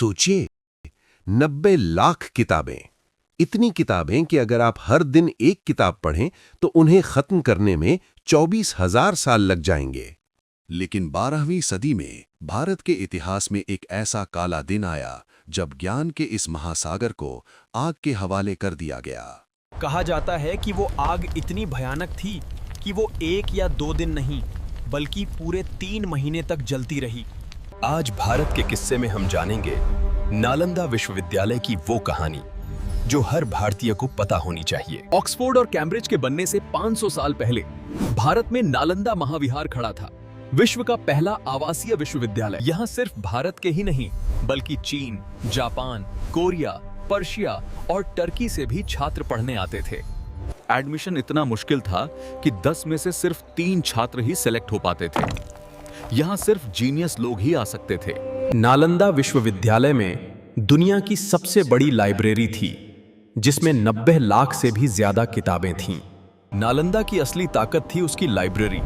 सोचिए, 90 लाख किताबें। इतनी किताबें कि अगर आप हर दिन एक किताब पढ़ें तो उन्हें खत्म करने में 24,000 साल लग जाएंगे। लेकिन 12वीं सदी में भारत के इतिहास में एक ऐसा काला दिन आया जब ज्ञान के इस महासागर को आग के हवाले कर दिया गया। कहा जाता है कि वो आग इतनी भयानक थी कि वो 1 या 2 दिन नहीं बल्कि पूरे 3 महीने तक जलती रही। आज भारत के किस्से में हम जानेंगे नालंदा विश्वविद्यालय की वो कहानी जो हर भारतीय को पता होनी चाहिए। ऑक्सफोर्ड और कैम्ब्रिज के बनने से 500 साल पहले भारत में नालंदा महाविहार खड़ा था, विश्व का पहला आवासीय विश्वविद्यालय। यहाँ सिर्फ भारत के ही नहीं बल्कि चीन, जापान, कोरिया, पर्शिया और टर्की से भी छात्र पढ़ने आते थे। एडमिशन इतना मुश्किल था कि 10 में से सिर्फ 3 छात्र ही सेलेक्ट हो पाते थे। यहाँ सिर्फ जीनियस लोग ही आ सकते थे। नालंदा विश्वविद्यालय में दुनिया की सबसे बड़ी लाइब्रेरी थी जिसमें 90 लाख से भी ज्यादा किताबें थीं। नालंदा की असली ताकत थी उसकी लाइब्रेरी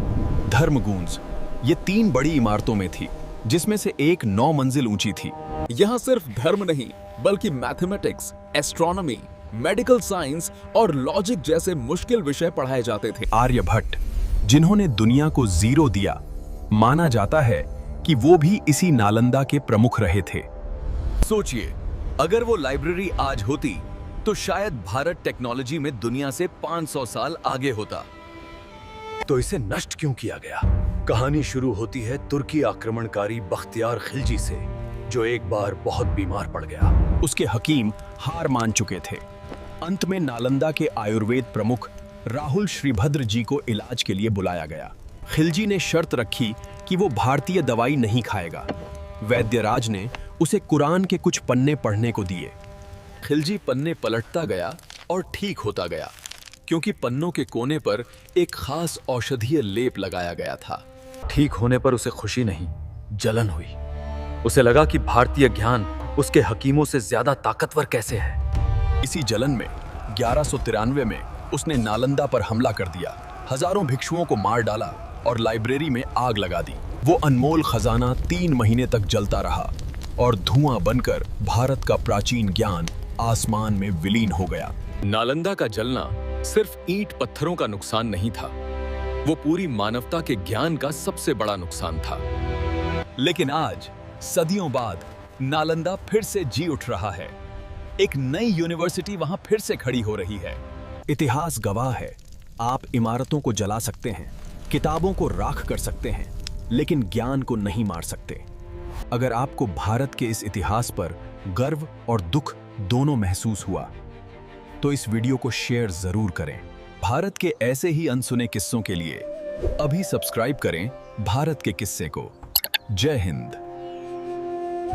धर्मगुंज। ये 3 बड़ी इमारतों में थी जिसमें से एक 9 मंजिल ऊंची थी। यहाँ सिर्फ धर्म नहीं बल्कि मैथमेटिक्स, एस्ट्रोनॉमी, मेडिकल साइंस और लॉजिक जैसे मुश्किल विषय पढ़ाए जाते थे। आर्यभट्ट, जिन्होंने दुनिया को जीरो दिया, माना जाता है कि वो भी इसी नालंदा के प्रमुख रहे थे। सोचिए, अगर वो लाइब्रेरी आज होती तो शायद भारत टेक्नोलॉजी में दुनिया से 500 साल आगे होता। तो इसे नष्ट क्यों किया गया? कहानी शुरू होती है तुर्की आक्रमणकारी बख्तियार खिलजी से, जो एक बार बहुत बीमार पड़ गया। उसके हकीम हार मान चुके थे। अंत में नालंदा के आयुर्वेद प्रमुख राहुल श्रीभद्र जी को इलाज के लिए बुलाया गया। खिलजी ने शर्त रखी कि वो भारतीय दवाई नहीं खाएगा। वैद्यराज ने उसे कुरान के कुछ पन्ने पढ़ने को दिए। खिलजी पन्ने पलटता गया और ठीक होता गया, क्योंकि पन्नों के कोने पर एक खास औषधीय लेप लगाया गया था। ठीक होने पर उसे खुशी नहीं, जलन हुई। उसे लगा कि भारतीय ज्ञान उसके हकीमों से ज्यादा ताकतवर कैसे है। इसी जलन में 1193 में उसने नालंदा पर हमला कर दिया, हजारों भिक्षुओं को मार डाला और लाइब्रेरी में आग लगा दी। वो अनमोल खजाना 3 महीने तक जलता रहा और धुआं बनकर भारत का प्राचीन ज्ञान आसमान में विलीन हो गया। नालंदा का जलना सिर्फ ईंट पत्थरों का नुकसान नहीं था, वो पूरी मानवता के ज्ञान का सबसे बड़ा नुकसान था। लेकिन आज सदियों बाद नालंदा फिर से जी उठ रहा है। एक नई यूनिवर्सिटी वहां फिर से खड़ी हो रही है। इतिहास गवाह है, आप इमारतों को जला सकते हैं, किताबों को राख कर सकते हैं, लेकिन ज्ञान को नहीं मार सकते। अगर आपको भारत के इस इतिहास पर गर्व और दुख दोनों महसूस हुआ तो इस वीडियो को शेयर जरूर करें। भारत के ऐसे ही अनसुने किस्सों के लिए अभी सब्सक्राइब करें भारत के किस्से को। जय हिंद।